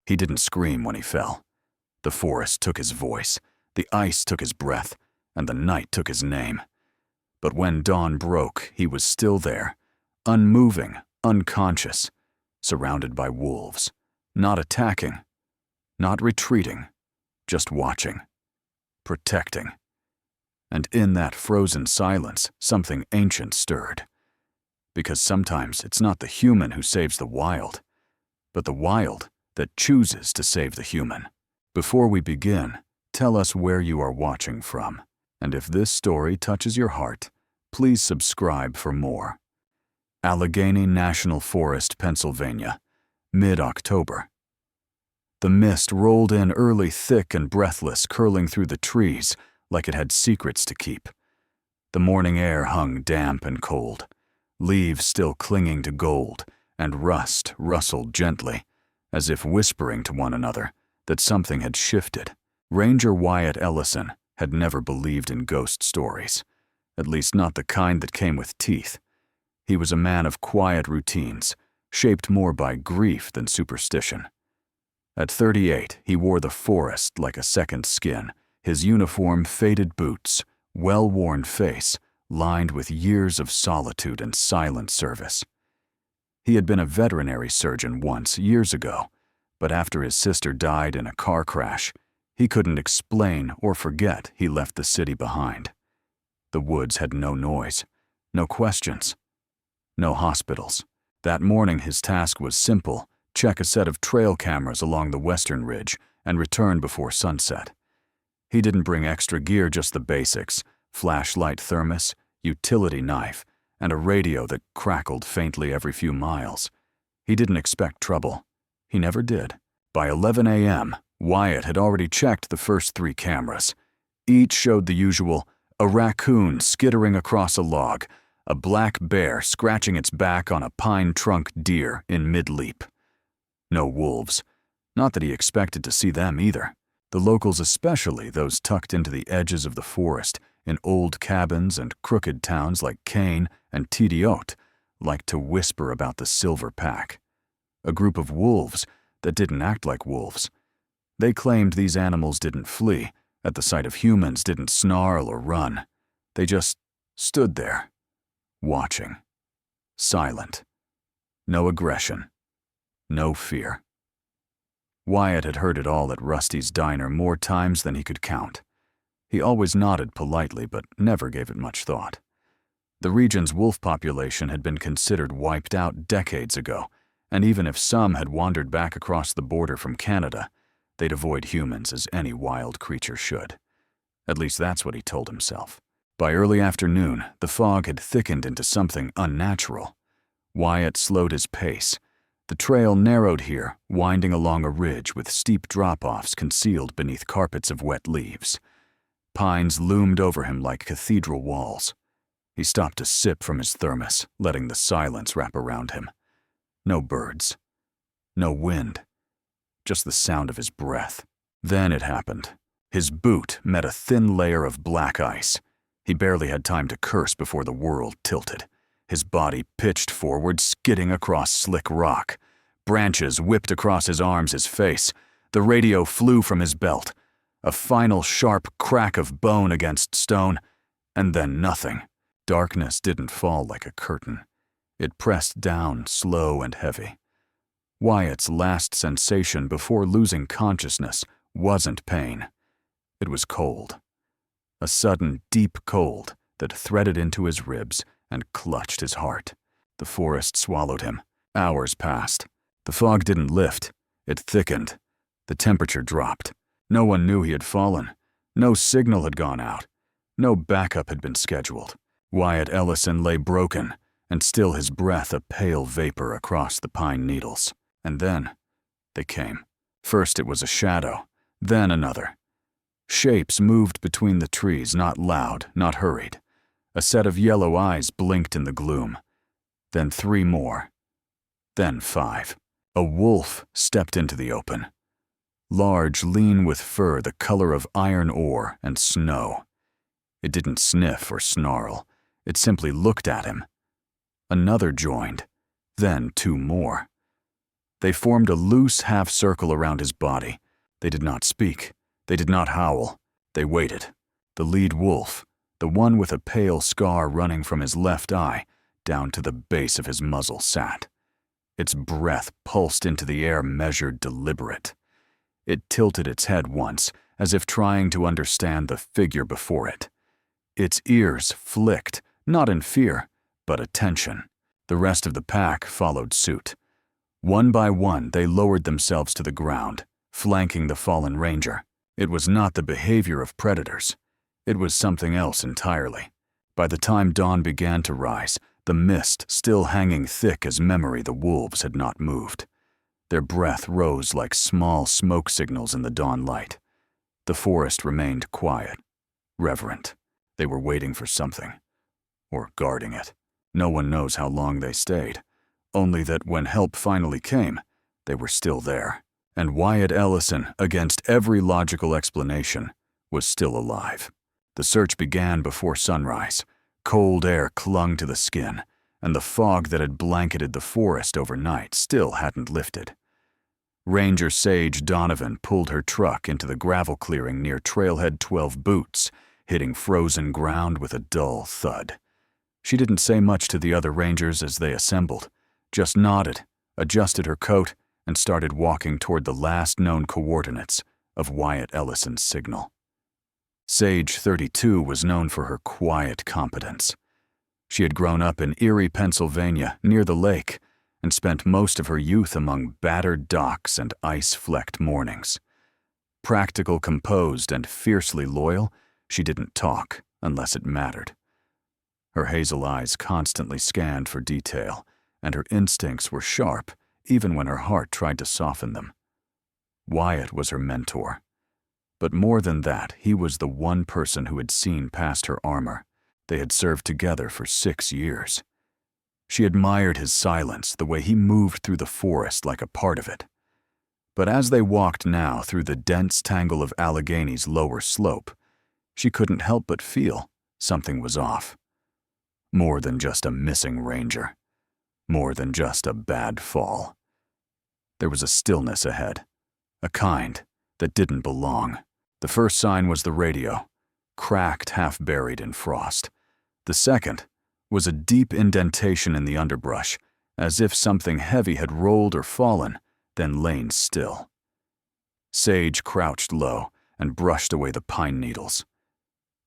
He didn't scream when he fell. The forest took his voice, the ice took his breath, and the night took his name. But when dawn broke, he was still there, unmoving, unconscious, surrounded by wolves, not attacking, not retreating, just watching, protecting. And in that frozen silence, something ancient stirred. Because sometimes it's not the human who saves the wild, but the wild that chooses to save the human. Before we begin, tell us where you are watching from, and if this story touches your heart, please subscribe for more. Allegheny National Forest, Pennsylvania, mid-October. The mist rolled in early, thick and breathless, curling through the trees like it had secrets to keep. The morning air hung damp and cold, leaves still clinging to gold, and rust rustled gently, as if whispering to one another that something had shifted. Ranger Wyatt Ellison had never believed in ghost stories, at least not the kind that came with teeth. He was a man of quiet routines, shaped more by grief than superstition. At 38, he wore the forest like a second skin, his uniform, faded boots, well-worn face, lined with years of solitude and silent service. He had been a veterinary surgeon once, years ago, but after his sister died in a car crash, he couldn't explain or forget he left the city behind. The woods had no noise, no questions, no hospitals. That morning his task was simple: check a set of trail cameras along the western ridge and return before sunset. He didn't bring extra gear, just the basics: flashlight, thermos, utility knife, and a radio that crackled faintly every few miles. He didn't expect trouble. He never did. By 11 a.m., Wyatt had already checked the first 3 cameras. Each showed the usual: a raccoon skittering across a log, a black bear scratching its back on a pine trunk deer in mid-leap. No wolves. Not that he expected to see them either. The locals, especially those tucked into the edges of the forest in old cabins and crooked towns like Kane and Tidiote, liked to whisper about the silver pack. A group of wolves that didn't act like wolves. They claimed these animals didn't flee, at the sight of humans didn't snarl or run. They just stood there, watching, silent. No aggression, no fear. Wyatt had heard it all at Rusty's diner more times than he could count. He always nodded politely, but never gave it much thought. The region's wolf population had been considered wiped out decades ago, and even if some had wandered back across the border from Canada, they'd avoid humans as any wild creature should. At least that's what he told himself. By early afternoon, the fog had thickened into something unnatural. Wyatt slowed his pace. The trail narrowed here, winding along a ridge with steep drop-offs concealed beneath carpets of wet leaves. Pines loomed over him like cathedral walls. He stopped to sip from his thermos, letting the silence wrap around him. No birds. No wind. Just the sound of his breath. Then it happened. His boot met a thin layer of black ice. He barely had time to curse before the world tilted. His body pitched forward, skidding across slick rock. Branches whipped across his arms, his face. The radio flew from his belt. A final sharp crack of bone against stone, and then nothing. Darkness didn't fall like a curtain. It pressed down, slow and heavy. Wyatt's last sensation before losing consciousness wasn't pain. It was cold. A sudden, deep cold that threaded into his ribs and clutched his heart. The forest swallowed him. Hours passed. The fog didn't lift. It thickened. The temperature dropped. No one knew he had fallen. No signal had gone out. No backup had been scheduled. Wyatt Ellison lay broken, and still his breath a pale vapor across the pine needles. And then they came. First it was a shadow, then another. Shapes moved between the trees, not loud, not hurried. A set of yellow eyes blinked in the gloom. Then 3 more. Then 5. A wolf stepped into the open. Large, lean with fur the color of iron ore and snow. It didn't sniff or snarl. It simply looked at him. Another joined. Then 2 more. They formed a loose half-circle around his body. They did not speak. They did not howl. They waited. The lead wolf, the one with a pale scar running from his left eye down to the base of his muzzle, sat. Its breath pulsed into the air, measured, deliberate. It tilted its head once, as if trying to understand the figure before it. Its ears flicked, not in fear, but attention. The rest of the pack followed suit. One by one, they lowered themselves to the ground, flanking the fallen ranger. It was not the behavior of predators. It was something else entirely. By the time dawn began to rise, the mist still hanging thick as memory, the wolves had not moved. Their breath rose like small smoke signals in the dawn light. The forest remained quiet, reverent. They were waiting for something, or guarding it. No one knows how long they stayed, only that when help finally came, they were still there. And Wyatt Ellison, against every logical explanation, was still alive. The search began before sunrise. Cold air clung to the skin, and the fog that had blanketed the forest overnight still hadn't lifted. Ranger Sage Donovan pulled her truck into the gravel clearing near Trailhead 12 Boots, hitting frozen ground with a dull thud. She didn't say much to the other rangers as they assembled, just nodded, adjusted her coat, and started walking toward the last known coordinates of Wyatt Ellison's signal. Sage 32 was known for her quiet competence. She had grown up in Erie, Pennsylvania, near the lake, and spent most of her youth among battered docks and ice-flecked mornings. Practical, composed, and fiercely loyal, she didn't talk unless it mattered. Her hazel eyes constantly scanned for detail, and her instincts were sharp, even when her heart tried to soften them. Wyatt was her mentor. But more than that, he was the one person who had seen past her armor. They had served together for 6 years. She admired his silence, the way he moved through the forest like a part of it. But as they walked now through the dense tangle of Allegheny's lower slope, she couldn't help but feel something was off. More than just a missing ranger. More than just a bad fall. There was a stillness ahead, a kind that didn't belong. The first sign was the radio, cracked, half buried in frost. The second was a deep indentation in the underbrush, as if something heavy had rolled or fallen, then lain still. Sage crouched low and brushed away the pine needles.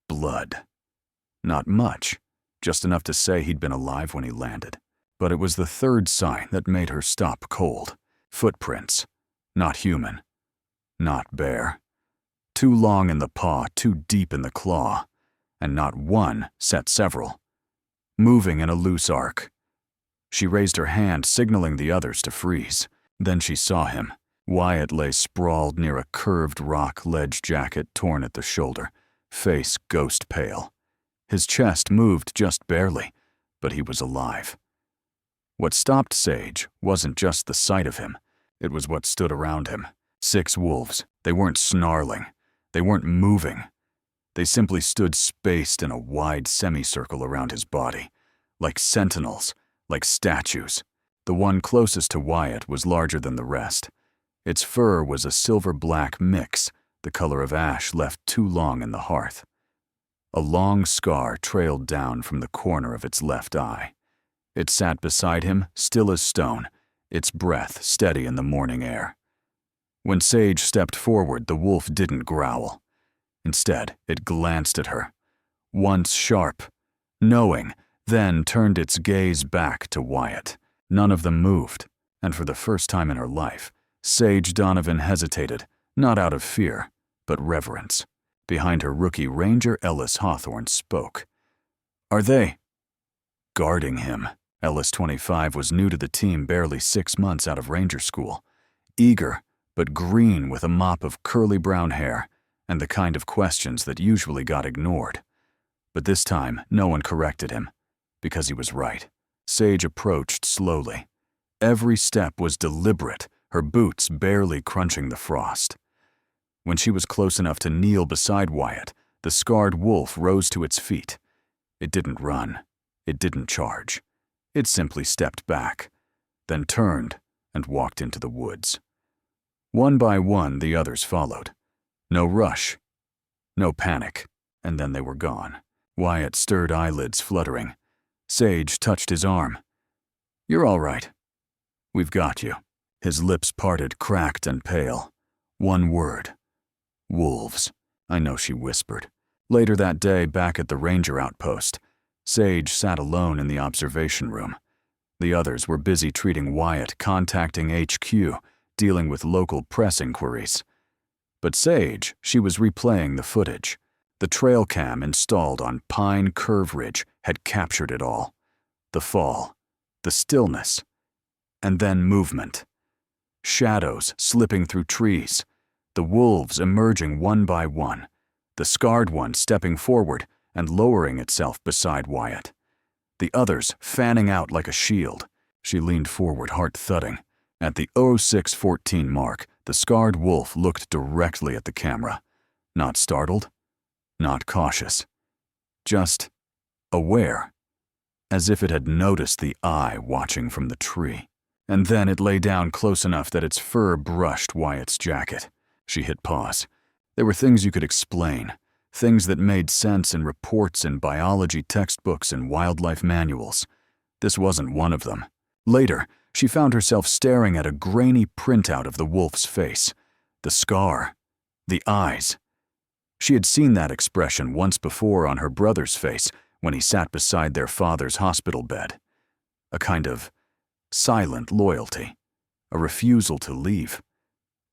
Blood. Not much, just enough to say he'd been alive when he landed. But it was the third sign that made her stop cold. Footprints. Not human. Not bear. Too long in the paw, too deep in the claw. And not one set several. Moving in a loose arc. She raised her hand, signaling the others to freeze. Then she saw him. Wyatt lay sprawled near a curved rock ledge jacket torn at the shoulder, face ghost pale. His chest moved just barely, but he was alive. What stopped Sage wasn't just the sight of him. It was what stood around him. 6 wolves. They weren't snarling. They weren't moving. They simply stood spaced in a wide semicircle around his body, like sentinels, like statues. The one closest to Wyatt was larger than the rest. Its fur was a silver-black mix, the color of ash left too long in the hearth. A long scar trailed down from the corner of its left eye. It sat beside him, still as stone, its breath steady in the morning air. When Sage stepped forward, the wolf didn't growl. Instead, it glanced at her. Once sharp, knowing, then turned its gaze back to Wyatt. None of them moved, and for the first time in her life, Sage Donovan hesitated, not out of fear, but reverence. Behind her, rookie Ranger Ellis Hawthorne spoke. "Are they guarding him?" Ellis, 25, was new to the team, barely 6 months out of Ranger school. Eager, but green with a mop of curly brown hair, and the kind of questions that usually got ignored. But this time, no one corrected him, because he was right. Sage approached slowly. Every step was deliberate, her boots barely crunching the frost. When she was close enough to kneel beside Wyatt, the scarred wolf rose to its feet. It didn't run. It didn't charge. It simply stepped back, then turned and walked into the woods. One by one, the others followed. No rush, no panic, and then they were gone. Wyatt stirred, eyelids fluttering. Sage touched his arm. "You're all right. We've got you." His lips parted, cracked and pale. One word. "Wolves." "I know," she whispered. Later that day, back at the ranger outpost, Sage sat alone in the observation room. The others were busy treating Wyatt, contacting HQ, dealing with local press inquiries. But Sage, she was replaying the footage. The trail cam installed on Pine Curve Ridge had captured it all. The fall, the stillness, and then movement. Shadows slipping through trees, the wolves emerging one by one, the scarred one stepping forward and lowering itself beside Wyatt. The others fanning out like a shield. She leaned forward, heart thudding. At the 06:14 mark, the scarred wolf looked directly at the camera. Not startled, not cautious, just aware, as if it had noticed the eye watching from the tree. And then it lay down close enough that its fur brushed Wyatt's jacket. She hit pause. There were things you could explain, things that made sense in reports in biology textbooks and wildlife manuals. This wasn't one of them. Later, she found herself staring at a grainy printout of the wolf's face, the scar, the eyes. She had seen that expression once before on her brother's face when he sat beside their father's hospital bed. A kind of silent loyalty, a refusal to leave.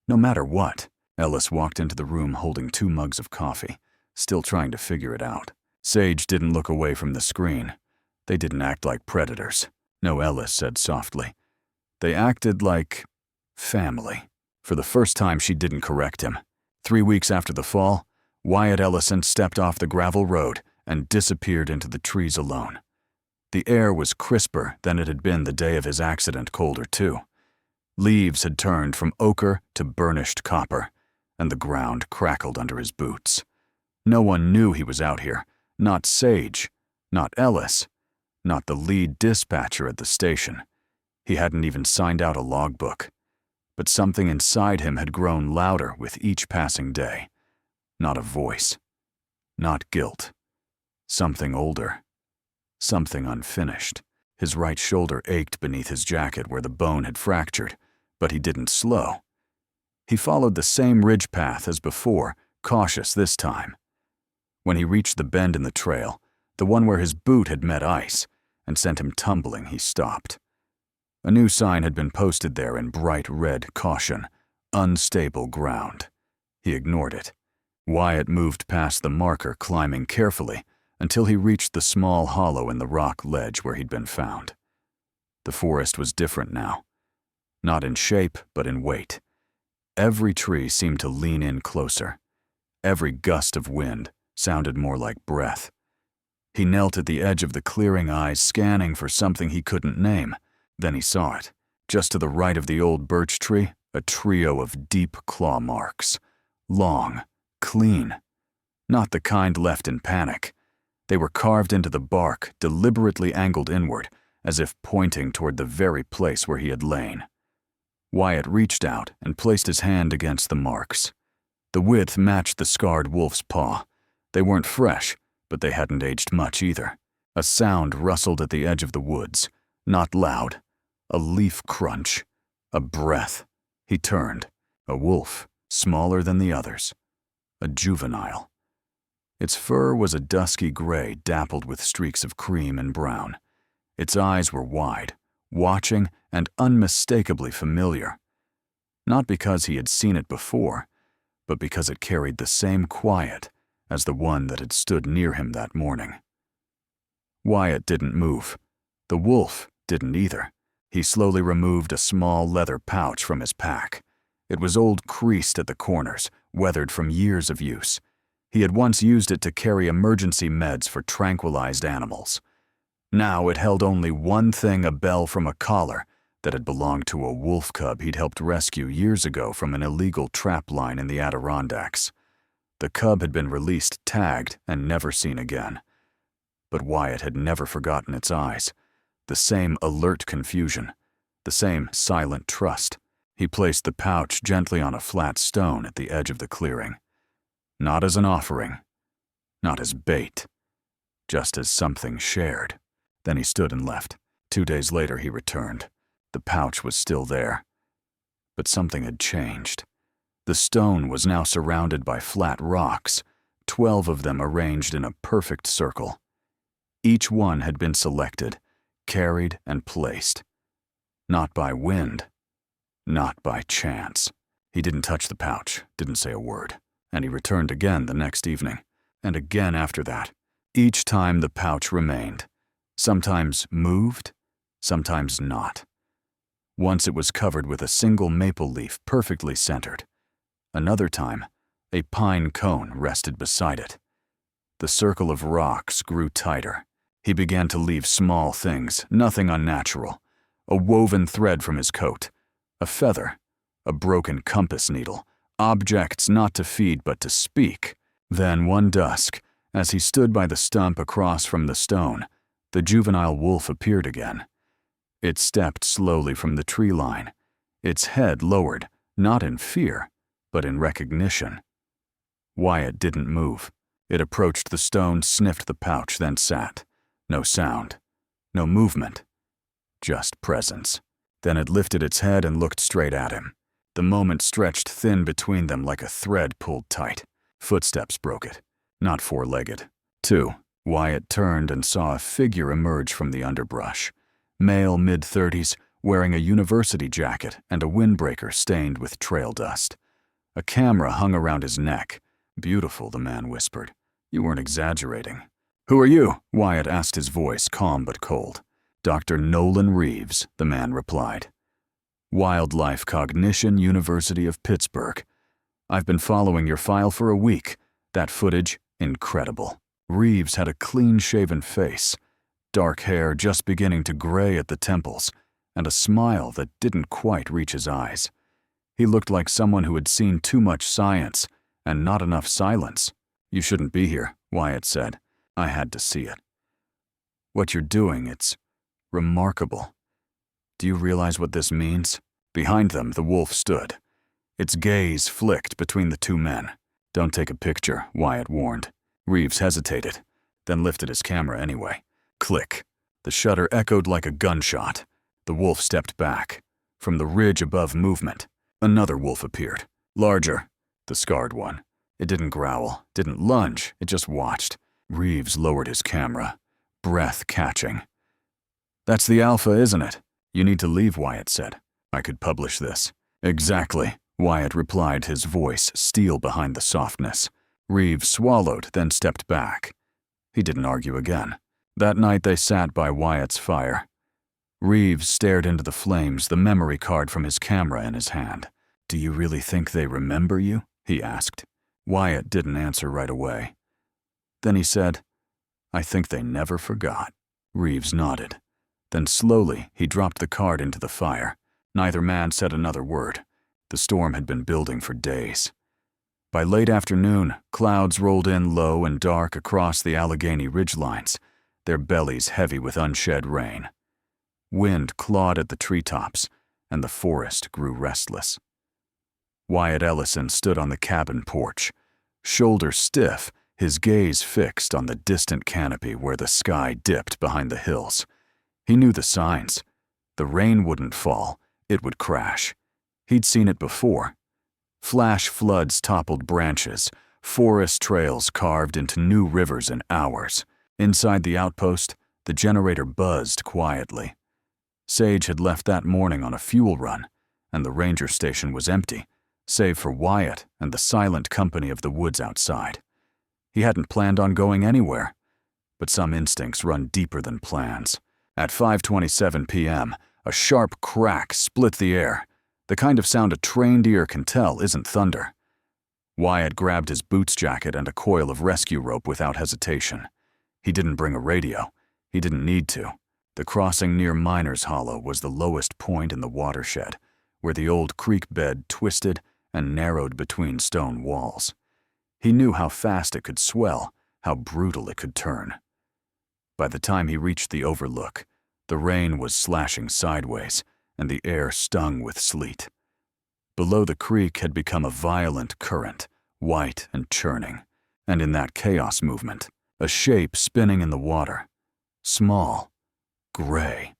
No matter what. Ellis walked into the room holding 2 mugs of coffee, still trying to figure it out. Sage didn't look away from the screen. They didn't act like predators. No, Ellis said softly. They acted like family. For the first time, she didn't correct him. 3 weeks after the fall, Wyatt Ellison stepped off the gravel road and disappeared into the trees alone. The air was crisper than it had been the day of his accident, colder too. Leaves had turned from ochre to burnished copper, and the ground crackled under his boots. No one knew he was out here. Not Sage, not Ellis, not the lead dispatcher at the station. He hadn't even signed out a logbook. But something inside him had grown louder with each passing day. Not a voice. Not guilt. Something older. Something unfinished. His right shoulder ached beneath his jacket where the bone had fractured, but he didn't slow. He followed the same ridge path as before, cautious this time. When he reached the bend in the trail, the one where his boot had met ice and sent him tumbling, he stopped. A new sign had been posted there in bright red caution, unstable ground. He ignored it. Wyatt moved past the marker, climbing carefully, until he reached the small hollow in the rock ledge where he'd been found. The forest was different now. Not in shape, but in weight. Every tree seemed to lean in closer. Every gust of wind sounded more like breath. He knelt at the edge of the clearing, eyes scanning for something he couldn't name. Then he saw it. Just to the right of the old birch tree, a trio of deep claw marks. Long, clean. Not the kind left in panic. They were carved into the bark, deliberately angled inward, as if pointing toward the very place where he had lain. Wyatt reached out and placed his hand against the marks. The width matched the scarred wolf's paw. They weren't fresh, but they hadn't aged much either. A sound rustled at the edge of the woods. Not loud. A leaf crunch. A breath. He turned. A wolf, smaller than the others. A juvenile. Its fur was a dusky gray dappled with streaks of cream and brown. Its eyes were wide, watching and unmistakably familiar. Not because he had seen it before, but because it carried the same quiet as the one that had stood near him that morning. Wyatt didn't move. The wolf didn't either. He slowly removed a small leather pouch from his pack. It was old, creased at the corners, weathered from years of use. He had once used it to carry emergency meds for tranquilized animals. Now it held only one thing, a bell from a collar that had belonged to a wolf cub he'd helped rescue years ago from an illegal trap line in the Adirondacks. The cub had been released, tagged, and never seen again. But Wyatt had never forgotten its eyes, the same alert confusion, the same silent trust. He placed the pouch gently on a flat stone at the edge of the clearing. Not as an offering, not as bait, just as something shared. Then he stood and left. 2 days later he returned. The pouch was still there. But something had changed. The stone was now surrounded by flat rocks, 12 of them arranged in a perfect circle. Each one had been selected, carried, and placed. Not by wind, not by chance. He didn't touch the pouch, didn't say a word, and he returned again the next evening, and again after that. Each time the pouch remained, sometimes moved, sometimes not. Once it was covered with a single maple leaf perfectly centered. Another time, a pine cone rested beside it. The circle of rocks grew tighter. He began to leave small things, nothing unnatural. A woven thread from his coat, a feather, a broken compass needle, objects not to feed but to speak. Then one dusk, as he stood by the stump across from the stone, the juvenile wolf appeared again. It stepped slowly from the tree line, its head lowered, not in fear, but in recognition. Wyatt didn't move. It approached the stone, sniffed the pouch, then sat. No sound, no movement, just presence. Then it lifted its head and looked straight at him. The moment stretched thin between them like a thread pulled tight. Footsteps broke it, not four-legged. 2. Wyatt turned and saw a figure emerge from the underbrush. Male, mid-30s, wearing a university jacket and a windbreaker stained with trail dust. A camera hung around his neck. Beautiful, the man whispered. You weren't exaggerating. Who are you? Wyatt asked, his voice calm but cold. Dr. Nolan Reeves, the man replied. Wildlife Cognition, University of Pittsburgh. I've been following your file for a week. That footage, incredible. Reeves had a clean-shaven face, dark hair just beginning to gray at the temples, and a smile that didn't quite reach his eyes. He looked like someone who had seen too much science and not enough silence. You shouldn't be here, Wyatt said. I had to see it. What you're doing, it's remarkable. Do you realize what this means? Behind them, the wolf stood. Its gaze flicked between the two men. Don't take a picture, Wyatt warned. Reeves hesitated, then lifted his camera anyway. Click. The shutter echoed like a gunshot. The wolf stepped back. From the ridge above movement, another wolf appeared. Larger, the scarred one. It didn't growl, didn't lunge, it just watched. Reeves lowered his camera, breath catching. That's the alpha, isn't it? You need to leave, Wyatt said. I could publish this. Exactly, Wyatt replied, his voice steel behind the softness. Reeves swallowed, then stepped back. He didn't argue again. That night they sat by Wyatt's fire. Reeves stared into the flames, the memory card from his camera in his hand. Do you really think they remember you? He asked. Wyatt didn't answer right away. Then he said, I think they never forgot. Reeves nodded. Then slowly he dropped the card into the fire. Neither man said another word. The storm had been building for days. By late afternoon, clouds rolled in low and dark across the Allegheny ridgelines, their bellies heavy with unshed rain. Wind clawed at the treetops, and the forest grew restless. Wyatt Ellison stood on the cabin porch, shoulders stiff, his gaze fixed on the distant canopy where the sky dipped behind the hills. He knew the signs. The rain wouldn't fall, it would crash. He'd seen it before. Flash floods toppled branches, forest trails carved into new rivers in hours. Inside the outpost, the generator buzzed quietly. Sage had left that morning on a fuel run, and the ranger station was empty, save for Wyatt and the silent company of the woods outside. He hadn't planned on going anywhere, but some instincts run deeper than plans. At 5:27 p.m., a sharp crack split the air, the kind of sound a trained ear can tell isn't thunder. Wyatt grabbed his boots jacket and a coil of rescue rope without hesitation. He didn't bring a radio. He didn't need to. The crossing near Miners Hollow was the lowest point in the watershed, where the old creek bed twisted and narrowed between stone walls. He knew how fast it could swell, how brutal it could turn. By the time he reached the overlook, the rain was slashing sideways, and the air stung with sleet. Below the creek had become a violent current, white and churning, and in that chaos movement, a shape spinning in the water, small, gray,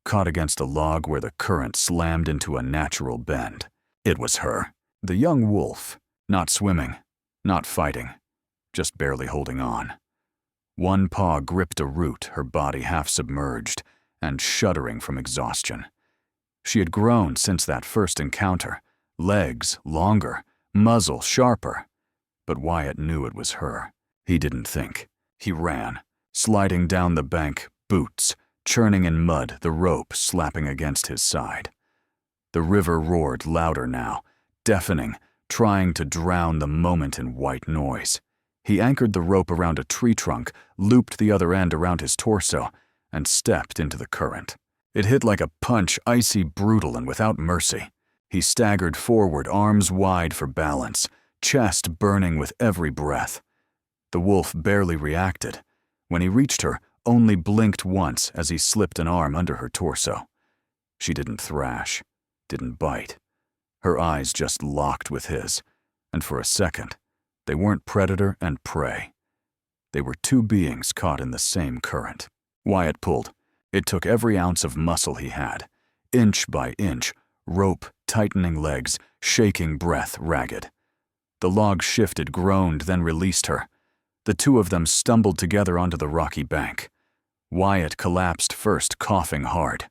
caught against a log where the current slammed into a natural bend. It was her, the young wolf, not swimming, not fighting, just barely holding on. One paw gripped a root, her body half submerged and shuddering from exhaustion. She had grown since that first encounter, legs longer, muzzle sharper. But Wyatt knew it was her. He didn't think. He ran, sliding down the bank, boots churning in mud, the rope slapping against his side. The river roared louder now, deafening, trying to drown the moment in white noise. He anchored the rope around a tree trunk, looped the other end around his torso, and stepped into the current. It hit like a punch, icy, brutal, and without mercy. He staggered forward, arms wide for balance, chest burning with every breath. The wolf barely reacted. When he reached her, only blinked once as he slipped an arm under her torso. She didn't thrash, didn't bite. Her eyes just locked with his, and for a second, they weren't predator and prey. They were two beings caught in the same current. Wyatt pulled. It took every ounce of muscle he had, inch by inch, rope, tightening legs, shaking breath ragged. The log shifted, groaned, then released her. The two of them stumbled together onto the rocky bank. Wyatt collapsed first, coughing hard.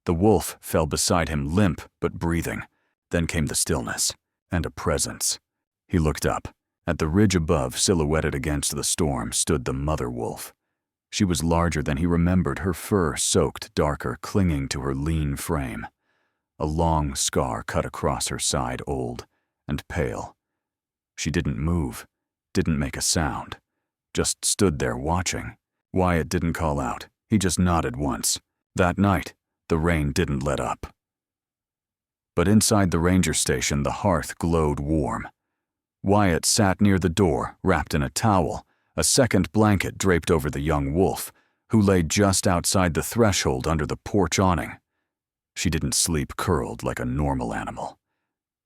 The wolf fell beside him, limp but breathing. Then came the stillness, and a presence. He looked up. At the ridge above, silhouetted against the storm, stood the mother wolf. She was larger than he remembered, her fur soaked darker, clinging to her lean frame. A long scar cut across her side, old and pale. She didn't move, didn't make a sound, just stood there watching. Wyatt didn't call out. He just nodded once. That night, the rain didn't let up. But inside the ranger station, the hearth glowed warm. Wyatt sat near the door, wrapped in a towel, a second blanket draped over the young wolf, who lay just outside the threshold under the porch awning. She didn't sleep curled like a normal animal.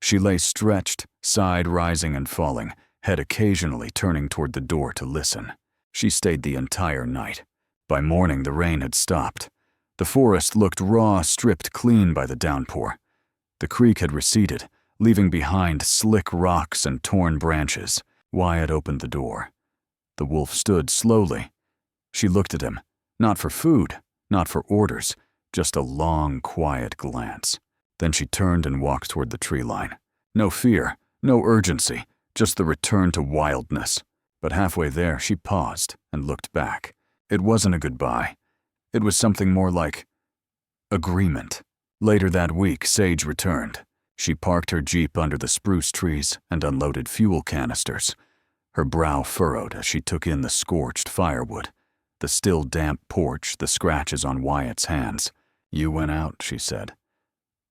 She lay stretched, side rising and falling, head occasionally turning toward the door to listen. She stayed the entire night. By morning, the rain had stopped. The forest looked raw, stripped clean by the downpour. The creek had receded, leaving behind slick rocks and torn branches. Wyatt opened the door. The wolf stood slowly. She looked at him, not for food, not for orders, just a long, quiet glance. Then she turned and walked toward the tree line. No fear, no urgency, just the return to wildness. But halfway there, she paused and looked back. It wasn't a goodbye. It was something more like agreement. Later that week, Sage returned. She parked her Jeep under the spruce trees and unloaded fuel canisters. Her brow furrowed as she took in the scorched firewood, the still damp porch, the scratches on Wyatt's hands. "You went out," she said.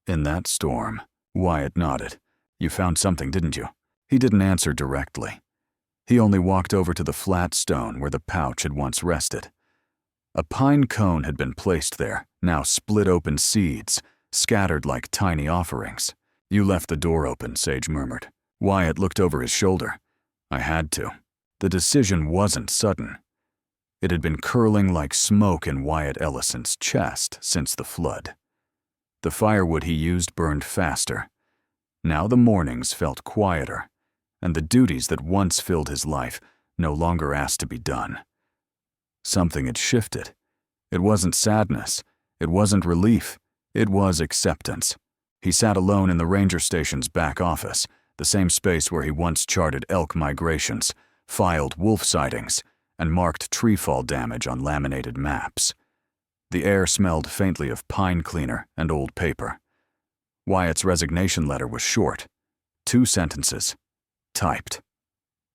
"In that storm." Wyatt nodded. "You found something, didn't you?" He didn't answer directly. He only walked over to the flat stone where the pouch had once rested. A pine cone had been placed there, now split open seeds, scattered like tiny offerings. "You left the door open," Sage murmured. Wyatt looked over his shoulder. "I had to." The decision wasn't sudden. It had been curling like smoke in Wyatt Ellison's chest since the flood. The firewood he used burned faster. Now the mornings felt quieter, and the duties that once filled his life no longer asked to be done. Something had shifted. It wasn't sadness. It wasn't relief. It was acceptance. He sat alone in the ranger station's back office, the same space where he once charted elk migrations, filed wolf sightings, and marked tree fall damage on laminated maps. The air smelled faintly of pine cleaner and old paper. Wyatt's resignation letter was short. 2 sentences. Typed.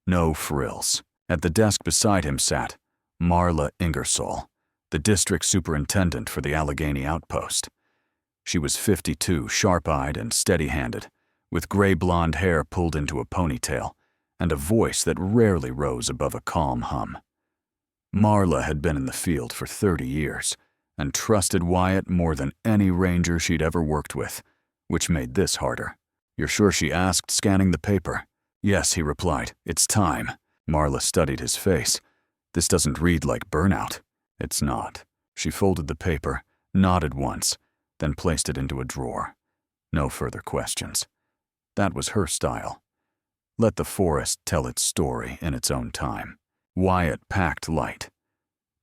No frills. At the desk beside him sat Marla Ingersoll, the district superintendent for the Allegheny outpost. She was 52, sharp-eyed and steady-handed, with gray blonde hair pulled into a ponytail, and a voice that rarely rose above a calm hum. Marla had been in the field for 30 years, and trusted Wyatt more than any ranger she'd ever worked with, which made this harder. "You're sure?" she asked, scanning the paper. "Yes," he replied. "It's time." Marla studied his face. "This doesn't read like burnout." "It's not." She folded the paper, nodded once, then placed it into a drawer. No further questions. That was her style. Let the forest tell its story in its own time. Wyatt packed light.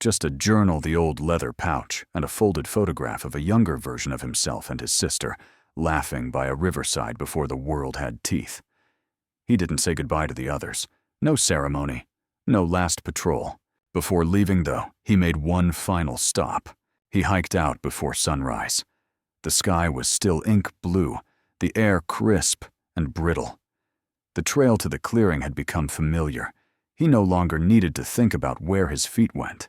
Just a journal, the old leather pouch, and a folded photograph of a younger version of himself and his sister, laughing by a riverside before the world had teeth. He didn't say goodbye to the others. No ceremony. No last patrol. Before leaving, though, he made one final stop. He hiked out before sunrise. The sky was still ink blue, the air crisp and brittle. The trail to the clearing had become familiar. He no longer needed to think about where his feet went.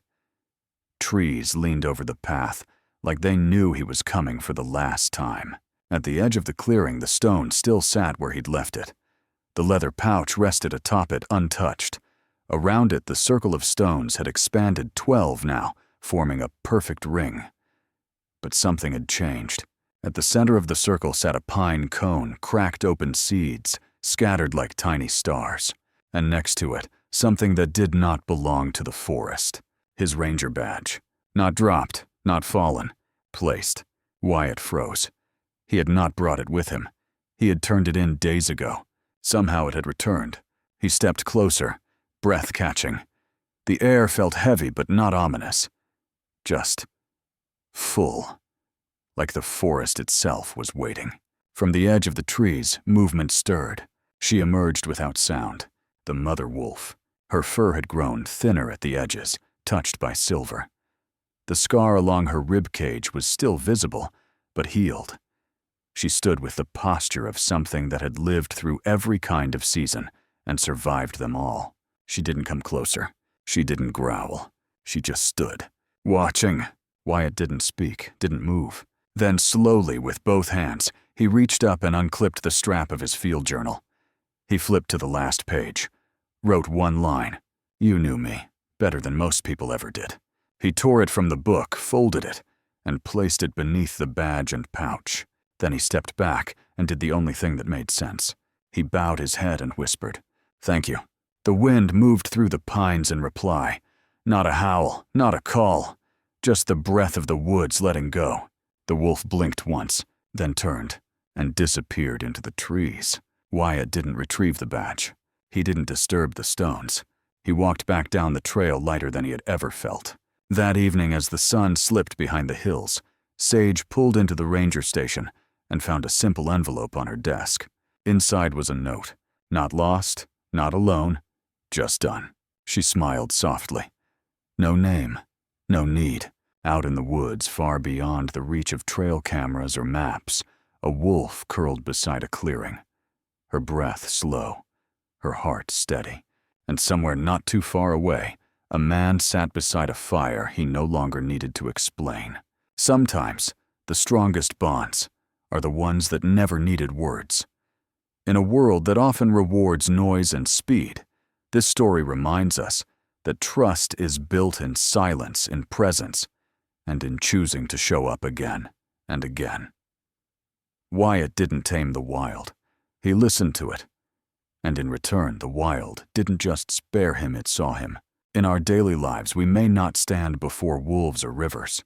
Trees leaned over the path, like they knew he was coming for the last time. At the edge of the clearing, the stone still sat where he'd left it. The leather pouch rested atop it untouched. Around it, the circle of stones had expanded 12 now, forming a perfect ring. But something had changed. At the center of the circle sat a pine cone, cracked open seeds, scattered like tiny stars. And next to it, something that did not belong to the forest. His ranger badge. Not dropped, not fallen, placed. Wyatt froze. He had not brought it with him. He had turned it in days ago. Somehow it had returned. He stepped closer, breath catching. The air felt heavy but not ominous. Just full. Like the forest itself was waiting. From the edge of the trees, movement stirred. She emerged without sound. The mother wolf. Her fur had grown thinner at the edges, touched by silver. The scar along her rib cage was still visible, but healed. She stood with the posture of something that had lived through every kind of season and survived them all. She didn't come closer. She didn't growl. She just stood, watching. Wyatt didn't speak, didn't move. Then slowly, with both hands, he reached up and unclipped the strap of his field journal. He flipped to the last page, wrote one line. "You knew me, better than most people ever did." He tore it from the book, folded it, and placed it beneath the badge and pouch. Then he stepped back and did the only thing that made sense. He bowed his head and whispered, "Thank you." The wind moved through the pines in reply. Not a howl, not a call, just the breath of the woods letting go. The wolf blinked once, then turned and disappeared into the trees. Wyatt didn't retrieve the badge. He didn't disturb the stones. He walked back down the trail lighter than he had ever felt. That evening, as the sun slipped behind the hills, Sage pulled into the ranger station and found a simple envelope on her desk. Inside was a note. Not lost, not alone, just done. She smiled softly. No name, no need. Out in the woods, far beyond the reach of trail cameras or maps, a wolf curled beside a clearing. Her breath slow, her heart steady. And somewhere not too far away, a man sat beside a fire he no longer needed to explain. Sometimes, the strongest bonds are the ones that never needed words. In a world that often rewards noise and speed, this story reminds us that trust is built in silence, in presence, and in choosing to show up again and again. Wyatt didn't tame the wild. He listened to it. And in return, the wild didn't just spare him, it saw him. In our daily lives, we may not stand before wolves or rivers,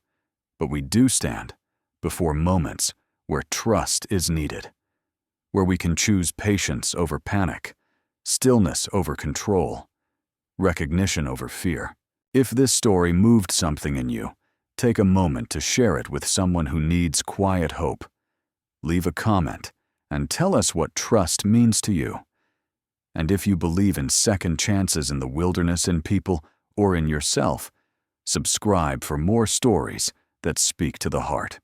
but we do stand before moments where trust is needed, where we can choose patience over panic, stillness over control, recognition over fear. If this story moved something in you, take a moment to share it with someone who needs quiet hope. Leave a comment and tell us what trust means to you. And if you believe in second chances in the wilderness, in people, or in yourself, subscribe for more stories that speak to the heart.